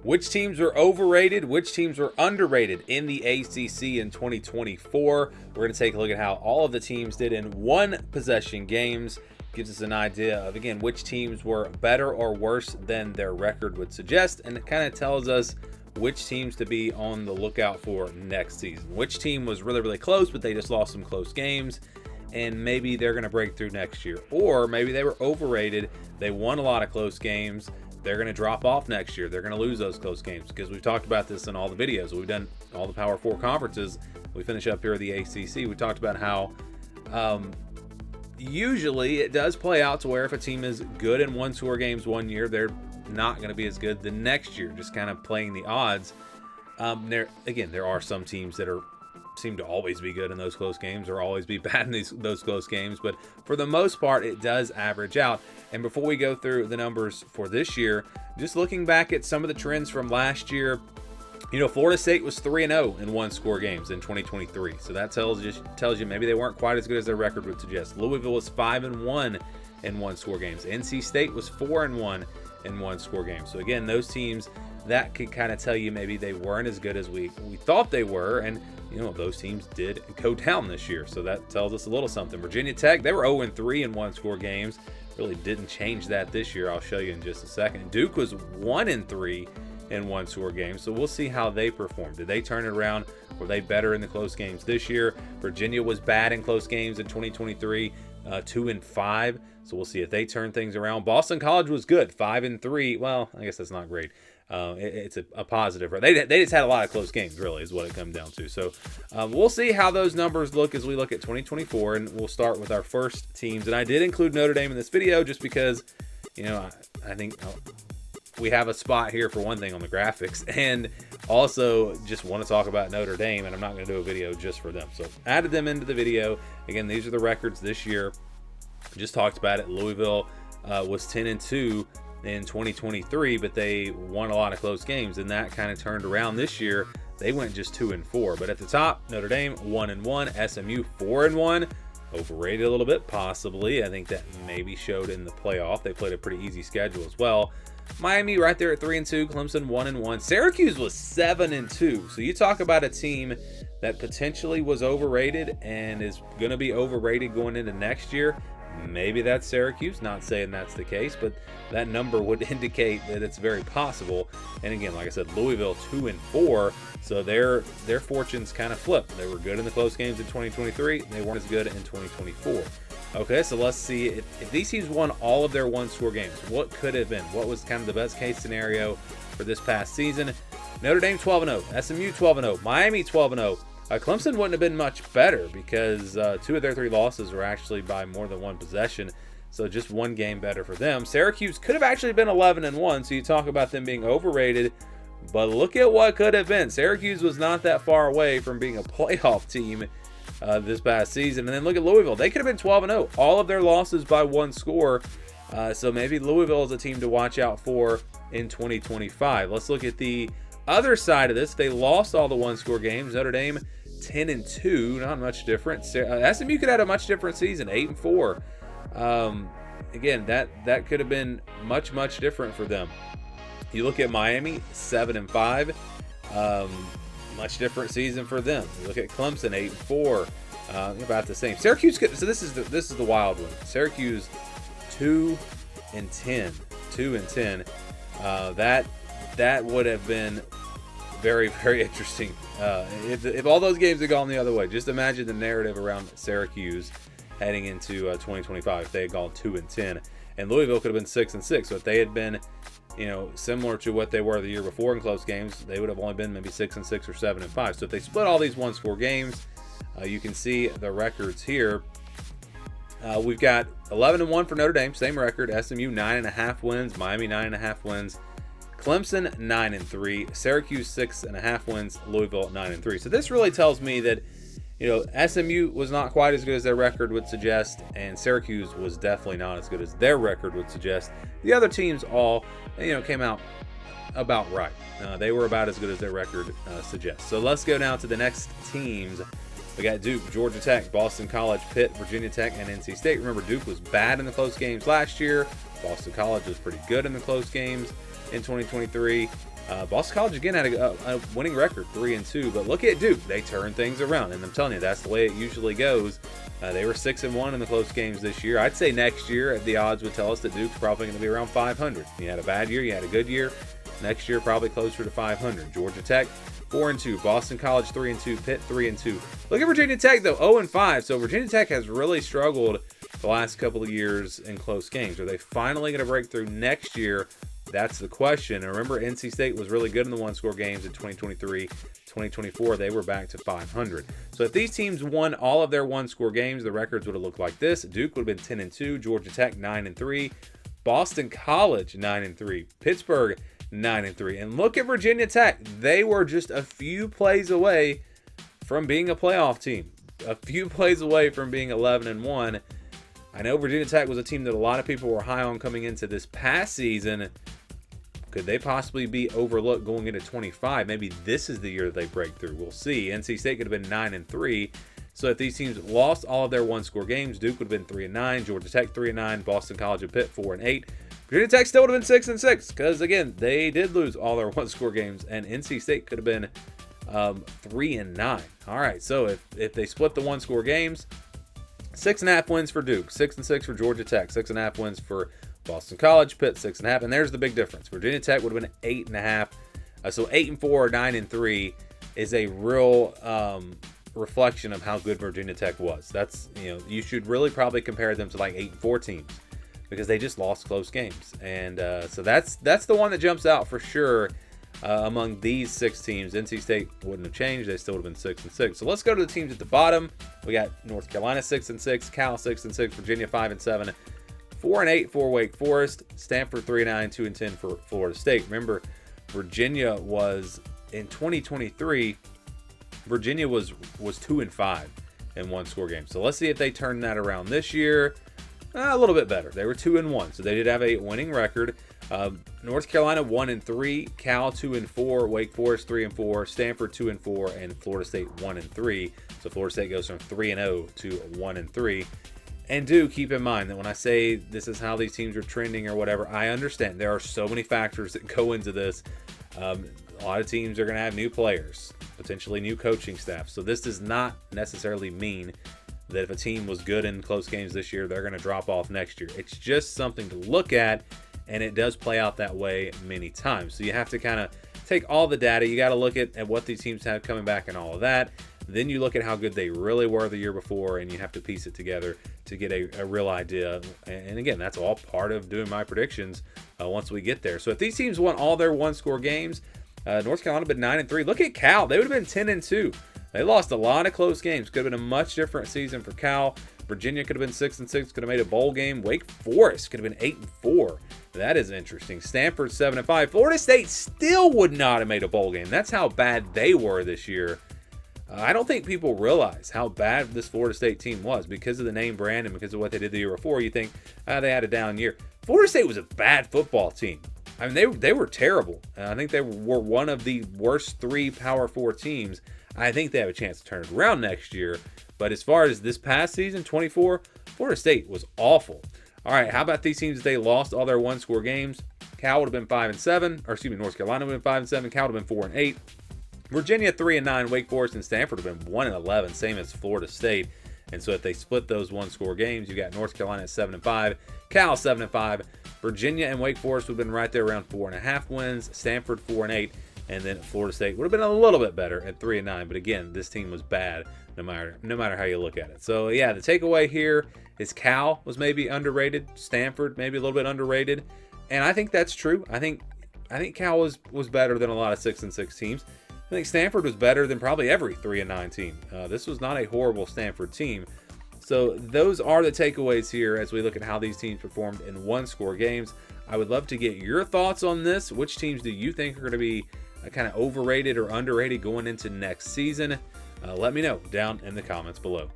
which teams were overrated, which teams were underrated in the ACC in 2024. We're going to take a look at how all of the teams did in one-possession games. Gives us an idea of, again, which teams were better or worse than their record would suggest, and it kind of tells us which teams to be on the lookout for next season. Which team was really, really close, but they just lost some close games, and maybe they're going to break through next year. Or maybe they were overrated, they won a lot of close games, they're going to drop off next year. They're going to lose those close games, because we've talked about this in all the videos. We've done all the Power 4 conferences. We finish up here at the ACC. We talked about how usually it does play out to where if a team is good in one-score games one year, they're not going to be as good the next year, just kind of playing the odds. There are some teams that seem to always be good in those close games or always be bad in those close games, but for the most part, it does average out. And before we go through the numbers for this year, just looking back at some of the trends from last year, Florida State was 3-0 in one-score games in 2023. So that tells you maybe they weren't quite as good as their record would suggest. Louisville was 5-1 in one-score games. NC State was 4-1 in one-score games. So again, those teams, that could kind of tell you maybe they weren't as good as we thought they were. And those teams did go down this year. So that tells us a little something. Virginia Tech, they were 0-3 in one-score games. Really didn't change that this year. I'll show you in just a second. Duke was 1-3 in one-score games. So we'll see how they performed. Did they turn it around? Were they better in the close games this year? Virginia was bad in close games in 2023, 2-5. So we'll see if they turn things around. Boston College was good, 5-3. Well, I guess that's not great. It's a positive. They just had a lot of close games, really, is what it comes down to. So we'll see how those numbers look as we look at 2024, and we'll start with our first teams. And I did include Notre Dame in this video just because, I think we have a spot here for one thing on the graphics, and also just want to talk about Notre Dame, and I'm not going to do a video just for them. So added them into the video. Again, these are the records this year. Just talked about it. Louisville was 10-2 in 2023, but they won a lot of close games, and that kind of turned around this year. They went just 2-4. But at the top, Notre Dame 1-1, SMU 4-1. Overrated a little bit, possibly. I think that maybe showed in the playoff. They played a pretty easy schedule as well. Miami right there at 3-2, Clemson 1-1. Syracuse was 7-2. So you talk about a team that potentially was overrated and is going to be overrated going into next year. Maybe that's Syracuse. Not saying that's the case, but that number would indicate that it's very possible. And again, like I said, Louisville 2-4, so their fortunes kind of flipped. They were good in the close games in 2023. They weren't as good in 2024. Okay, so let's see if these teams won all of their one-score games. What could have been? What was kind of the best case scenario for this past season? Notre Dame 12-0, SMU 12-0, Miami 12-0. Clemson wouldn't have been much better because 2 of their 3 losses were actually by more than one possession. So just one game better for them. Syracuse could have actually been 11-1. So you talk about them being overrated, but look at what could have been. Syracuse was not that far away from being a playoff team this past season. And then look at Louisville. They could have been 12-0. All of their losses by one score. So maybe Louisville is a team to watch out for in 2025. Let's look at the other side of this. They lost all the one-score games. Notre Dame 10-2, not much different. SMU could have had a much different season, 8-4. Again, that could have been much different for them. You look at Miami, 7-5. Much different season for them. You look at Clemson, 8-4. About the same. Syracuse could, so this is the wild one. Syracuse 2-10. 2-10. That would have been very interesting if all those games had gone the other way. Just imagine the narrative around Syracuse heading into 2025 if they had gone 2-10, and Louisville could have been 6-6. So if they had been, similar to what they were the year before in close games, they would have only been maybe 6-6 or 7-5. So if they split all these one-score games, you can see the records here. We've got 11-1 for Notre Dame, same record. SMU 9.5 wins, Miami 9.5 wins. Clemson 9-3, Syracuse 6.5 wins, Louisville 9-3. So this really tells me that, SMU was not quite as good as their record would suggest, and Syracuse was definitely not as good as their record would suggest. The other teams all, came out about right. They were about as good as their record suggests. So let's go now to the next teams. We got Duke, Georgia Tech, Boston College, Pitt, Virginia Tech, and NC State. Remember, Duke was bad in the close games last year. Boston College was pretty good in the close games in 2023. Boston College again had a winning record, 3-2. But look at Duke; they turned things around, and I'm telling you, that's the way it usually goes. They were 6-1 in the close games this year. I'd say next year, the odds would tell us that Duke's probably going to be around 500. You had a bad year, you had a good year. Next year, probably closer to 500. Georgia Tech, 4-2. Boston College, 3-2. Pitt, 3-2. Look at Virginia Tech, though, 0-5. So Virginia Tech has really struggled the last couple of years in close games. Are they finally going to break through next year? That's the question. And remember, NC State was really good in the one-score games in 2023. 2024, they were back to 500. So if these teams won all of their one-score games, the records would have looked like this. Duke would have been 10-2. Georgia Tech, 9-3. Boston College, 9-3. Pittsburgh, 9-3. And look at Virginia Tech. They were just a few plays away from being a playoff team. A few plays away from being 11-1. I know Virginia Tech was a team that a lot of people were high on coming into this past season. Could they possibly be overlooked going into 25? Maybe this is the year that they break through. We'll see. NC State could have been 9-3. So if these teams lost all of their one-score games, Duke would have been 3-9, Georgia Tech 3-9, Boston College and Pitt 4-8. Virginia Tech still would have been 6-6 because, again, they did lose all their one-score games, and NC State could have been 3-9. All right, so if they split the one-score games, 6.5 wins for Duke, 6-6 for Georgia Tech, 6.5 wins for Boston College, Pitt 6.5, and there's the big difference. Virginia Tech would have been 8.5. So 8-4 or 9-3 is a real reflection of how good Virginia Tech was. That's, you should really probably compare them to like 8-4 teams because they just lost close games. And so that's the one that jumps out for sure among these 6 teams. NC State wouldn't have changed. They still would have been 6-6. So let's go to the teams at the bottom. We got North Carolina 6-6, Cal 6-6, Virginia 5-7, 4-8 for Wake Forest, Stanford 3-9, 2-10 for Florida State. Remember, Virginia was in 2023. Virginia was 2-5 in one-score games. So let's see if they turn that around this year. A little bit better. They were 2-1, so they did have a winning record. North Carolina 1-3, Cal 2-4, Wake Forest 3-4, Stanford 2-4, and Florida State 1-3. So Florida State goes from 3-0 to 1-3. And do keep in mind that when I say this is how these teams are trending or whatever, I understand there are so many factors that go into this. A lot of teams are going to have new players, potentially new coaching staff. So this does not necessarily mean that if a team was good in close games this year, they're going to drop off next year. It's just something to look at, and it does play out that way many times. So you have to kind of take all the data. You got to look at what these teams have coming back and all of that. Then you look at how good they really were the year before, and you have to piece it together to get a real idea. And again, that's all part of doing my predictions once we get there. So if these teams won all their one-score games, North Carolina would have been 9-3. Look at Cal. They would have been 10-2. They lost a lot of close games. Could have been a much different season for Cal. Virginia could have been 6-6. Could have made a bowl game. Wake Forest could have been 8-4. That is interesting. Stanford 7-5. Florida State still would not have made a bowl game. That's how bad they were this year. I don't think people realize how bad this Florida State team was because of the name brand and because of what they did the year before. You think they had a down year. Florida State was a bad football team. I mean, they were terrible. I think they were one of the worst 3 Power 4 teams. I think they have a chance to turn it around next year. But as far as this past season, 24, Florida State was awful. All right, how about these teams? They lost all their one-score games. Cal would have been 5-7, or excuse me, North Carolina would have been 5-7. Cal would have been 4-8. Virginia 3-9, Wake Forest and Stanford would have been 1-11, same as Florida State. And so if they split those one-score games, you got North Carolina at 7-5, Cal 7-5, Virginia and Wake Forest would have been right there around 4.5 wins, Stanford 4-8, and then Florida State would have been a little bit better at 3-9. But again, this team was bad no matter how you look at it. So yeah, the takeaway here is Cal was maybe underrated, Stanford maybe a little bit underrated, and I think that's true. I think Cal was better than a lot of 6-6 teams. I think Stanford was better than probably every 3-9 team. This was not a horrible Stanford team. So those are the takeaways here as we look at how these teams performed in one-score games. I would love to get your thoughts on this. Which teams do you think are going to be kind of overrated or underrated going into next season? Let me know down in the comments below.